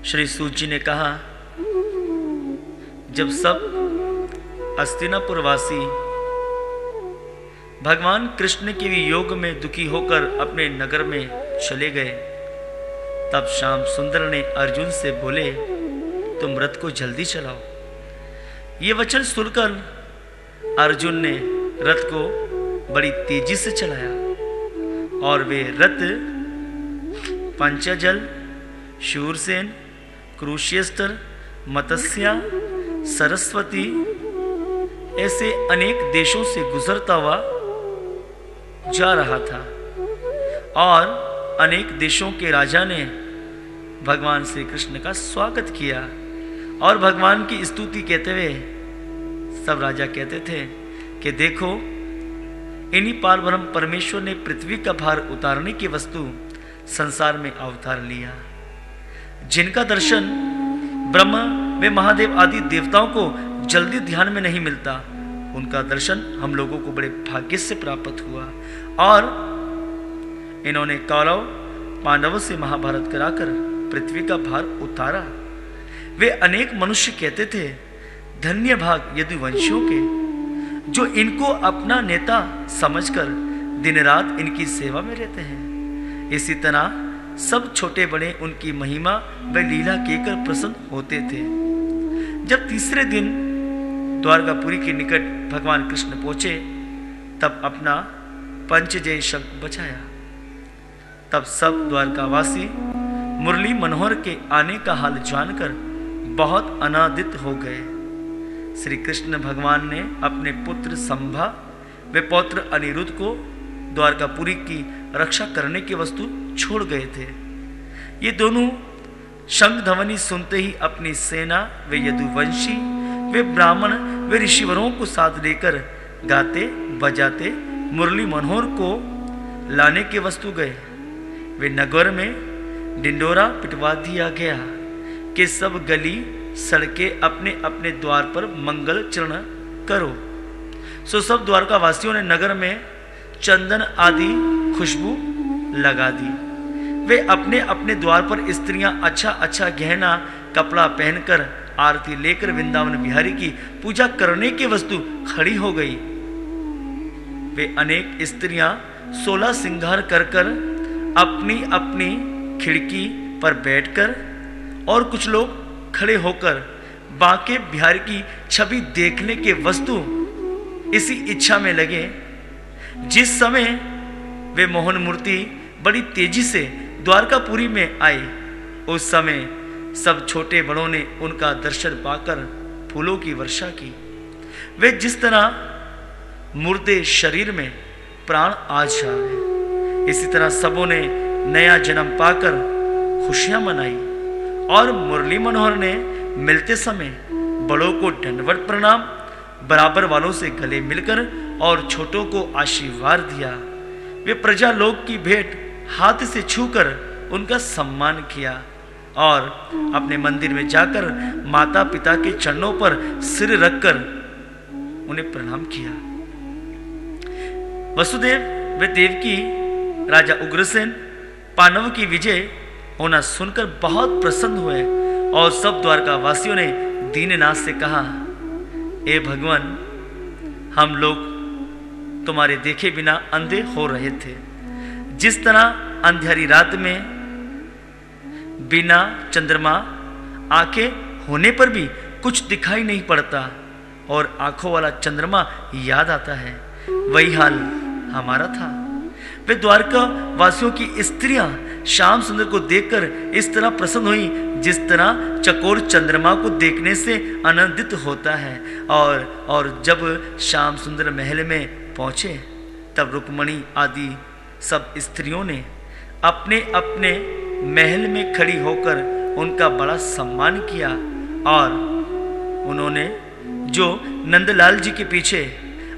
श्री सूत जी ने कहा, जब सब हस्तिनापुरवासी भगवान कृष्ण के योग में दुखी होकर अपने नगर में चले गए, तब श्याम सुंदर ने अर्जुन से बोले, तुम रथ को जल्दी चलाओ। ये वचन सुनकर अर्जुन ने रथ को बड़ी तेजी से चलाया और वे रथ पंचजल, शूरसेन, कुरुक्षेत्र, मत्स्या, सरस्वती ऐसे अनेक देशों से गुजरता हुआ जा रहा था और अनेक देशों के राजा ने भगवान श्री कृष्ण का स्वागत किया और भगवान की स्तुति कहते हुए सब राजा कहते थे कि देखो, इन्हीं पार ब्रह्म परमेश्वर ने पृथ्वी का भार उतारने की वस्तु संसार में अवतार लिया। जिनका दर्शन ब्रह्मा वे महादेव आदि देवताओं को जल्दी ध्यान में नहीं मिलता, उनका दर्शन हम लोगों को बड़े भाग्य से प्राप्त हुआ और इन्होंने कौरव पांडवों से महाभारत कराकर पृथ्वी का भार उतारा। वे अनेक मनुष्य कहते थे, धन्य भाग यदुवंशियों के, जो इनको अपना नेता समझकर दिन रात इनकी सेवा में रहते हैं। इसी तरह सब छोटे बड़े उनकी महिमा व लीला कहकर प्रसन्न होते थे। जब तीसरे दिन द्वारकापुरी के निकट भगवान कृष्ण पहुंचे, तब अपना पंचजय शंख बजाया। तब सब द्वारकावासी मुरली मनोहर के आने का हाल जानकर बहुत आनंदित हो गए। श्री कृष्ण भगवान ने अपने पुत्र संभा व पौत्र अनिरुद्ध को द्वारकापुरी की रक्षा करने की वस्तु छोड़ गए थे। ये दोनों शंख ध्वनि सुनते ही अपनी सेना वे यदुवंशी वे ब्राह्मण वे ऋषिवरों को साथ लेकर गाते बजाते मुरली मनोहर को लाने की वस्तु गए। वे नगर में डिंडोरा पिटवा दिया गया कि सब गली सड़कें अपने अपने द्वार पर मंगल चरण करो। सो सब द्वारका वासियों ने नगर में चंदन आदि खुशबू लगा दी। वे अपने अपने द्वार पर स्त्रियां अच्छा अच्छा गहना कपड़ा पहनकर आरती लेकर वृंदावन बिहारी की पूजा करने की वस्तु खड़ी हो गई। वे अनेक स्त्रियां 16 श्रृंगार कर कर अपनी अपनी खिड़की पर बैठकर और कुछ लोग खड़े होकर बांके बिहारी की छवि देखने के वस्तु इसी इच्छा में लगे। जिस समय वे मोहन मूर्ति बड़ी तेजी से द्वारकापुरी में आई, उस समय सब छोटे बड़ों ने उनका दर्शन पाकर फूलों की वर्षा की। वे जिस तरह मुर्दे शरीर में प्राण आ जाए, इसी तरह सबों ने नया जन्म पाकर खुशियां मनाई और मुरली मनोहर ने मिलते समय बड़ों को दंडवत प्रणाम, बराबर वालों से गले मिलकर और छोटों को आशीर्वाद दिया। वे प्रजा लोग की भेंट हाथ से छूकर उनका सम्मान किया और अपने मंदिर में जाकर माता पिता के चरणों पर सिर रखकर उन्हें प्रणाम किया। वसुदेव व देवकी राजा उग्रसेन पांडवों की विजय होना सुनकर बहुत प्रसन्न हुए और सब द्वारका वासियों ने दीननाथ से कहा, ए भगवान, हम लोग तुम्हारे देखे बिना अंधे हो रहे थे। जिस तरह अंधेरी रात में बिना चंद्रमा आंखें होने पर भी कुछ दिखाई नहीं पड़ता और आंखों वाला चंद्रमा याद आता है, वही हाल हमारा था। वे द्वारका वासियों की स्त्रियां श्याम सुंदर को देखकर इस तरह प्रसन्न हुई जिस तरह चकोर चंद्रमा को देखने से आनंदित होता है। और जब श्याम सुंदर महल में पहुंचे, तब रुक्मणी आदि सब स्त्रियों ने अपने अपने महल में खड़ी होकर उनका बड़ा सम्मान किया और उन्होंने जो नंदलाल जी के पीछे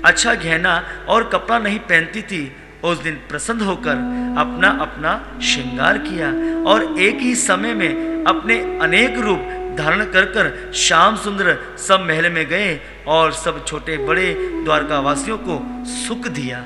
अच्छा गहना और कपड़ा नहीं पहनती थी, उस दिन प्रसन्न होकर अपना अपना श्रृंगार किया और एक ही समय में अपने अनेक रूप धारण कर कर श्याम सुंदर सब महल में गए और सब छोटे बड़े द्वारका वासियों को सुख दिया।